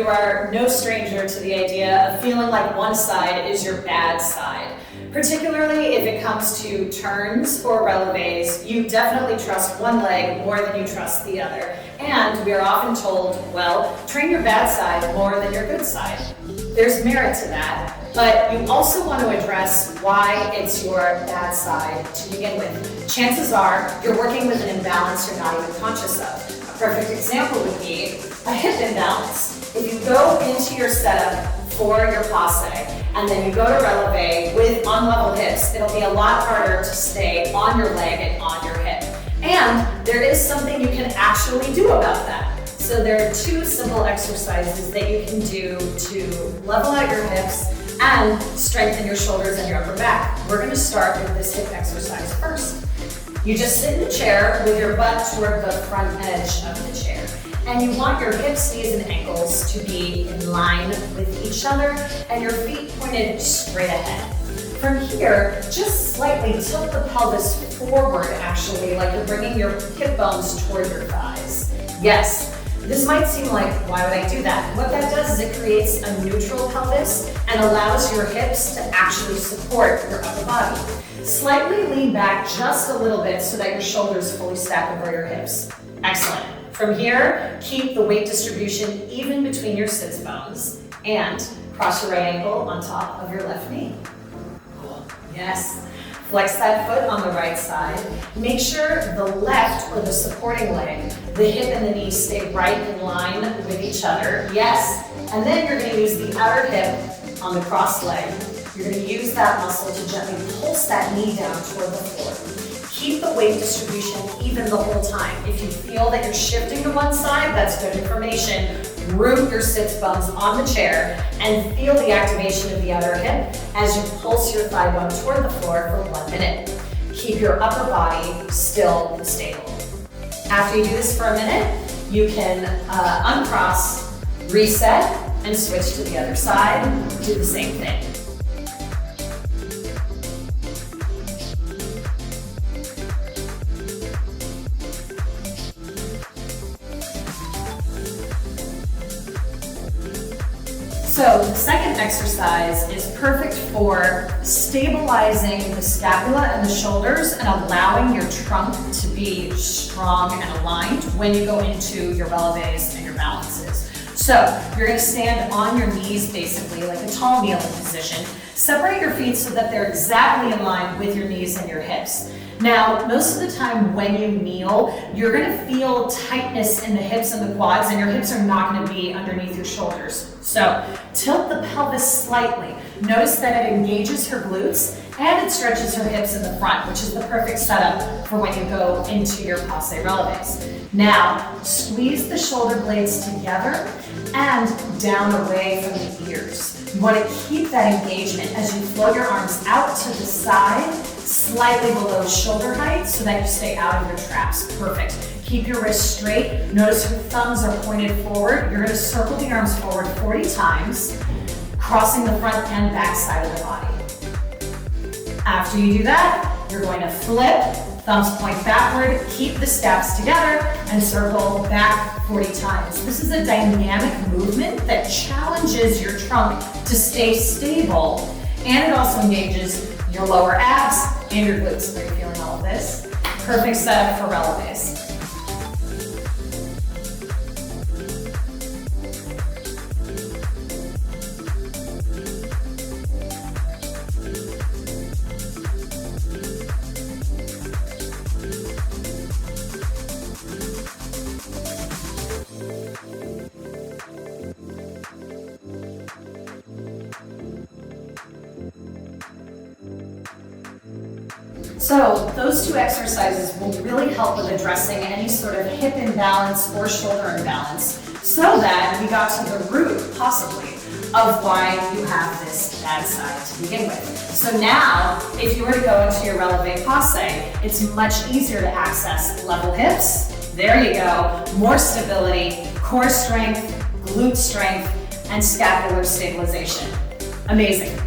are no stranger to the idea of feeling like one side is your bad side. Particularly if it comes to turns or relevés, you definitely trust one leg more than you trust the other. And we are often told, well, train your bad side more than your good side. There's merit to that, but you also want to address why it's your bad side to begin with. Chances are you're working with an imbalance you're not even conscious of. A perfect example would be a hip imbalance. If you go into your setup for your passe, and then you go to releve with unlevel hips, it'll be a lot harder to stay on your leg and on your hip. And there is something you can actually do about that. So there are 2 simple exercises that you can do to level out your hips and strengthen your shoulders and your upper back. We're going to start with this hip exercise first. You just sit in a chair with your butt toward the front edge of the chair. And you want your hips, knees, and ankles to be in line with each other and your feet pointed straight ahead. From here, just slightly tilt the pelvis forward, actually, like you're bringing your hip bones toward your thighs. Yes, this might seem like, why would I do that? What that does is it creates a neutral pelvis and allows your hips to actually support your upper body. Slightly lean back just a little bit so that your shoulders fully stack over your hips. Excellent. From here, keep the weight distribution even between your sits bones and cross your right ankle on top of your left knee. Cool. Yes. Flex that foot on the right side. Make sure the left or the supporting leg, the hip and the knee stay right in line with each other. Yes. And then you're going to use the outer hip on the crossed leg. You're going to use that muscle to gently pulse that knee down toward the floor. Keep the weight distribution even the whole time. If you feel that you're shifting to one side, that's good information. Root your sits bones on the chair and feel the activation of the outer hip as you pulse your thigh bone toward the floor for 1 minute. Keep your upper body still and stable. After you do this for a minute, you can uncross, reset, and switch to the other side. Do the same thing. So the second exercise is perfect for stabilizing the scapula and the shoulders and allowing your trunk to be strong and aligned when you go into your relevés and your balances. So you're going to stand on your knees basically like a tall kneeling position. Separate your feet so that they're exactly in line with your knees and your hips. Now, most of the time when you kneel, you're going to feel tightness in the hips and the quads, and your hips are not going to be underneath your shoulders. So tilt the pelvis slightly. Notice that it engages her glutes and it stretches her hips in the front, which is the perfect setup for when you go into your passe relevés. Now, squeeze the shoulder blades together and down away from the ears. You want to keep that engagement as you float your arms out to the side, slightly below shoulder height so that you stay out of your traps. Perfect. Keep your wrists straight. Notice your thumbs are pointed forward. You're going to circle the arms forward 40 times, crossing the front and back side of the body. After you do that, you're going to flip, thumbs point backward, keep the scaps together, and circle back 40 times. This is a dynamic movement that challenges your trunk to stay stable, and it also engages your lower abs and your glutes. Are you feeling all of this? Perfect setup for relevés. So those 2 exercises will really help with addressing any sort of hip imbalance or shoulder imbalance so that we got to the root, possibly, of why you have this bad side to begin with. So now, if you were to go into your releve passe, it's much easier to access level hips. There you go. More stability, core strength, glute strength, and scapular stabilization. Amazing.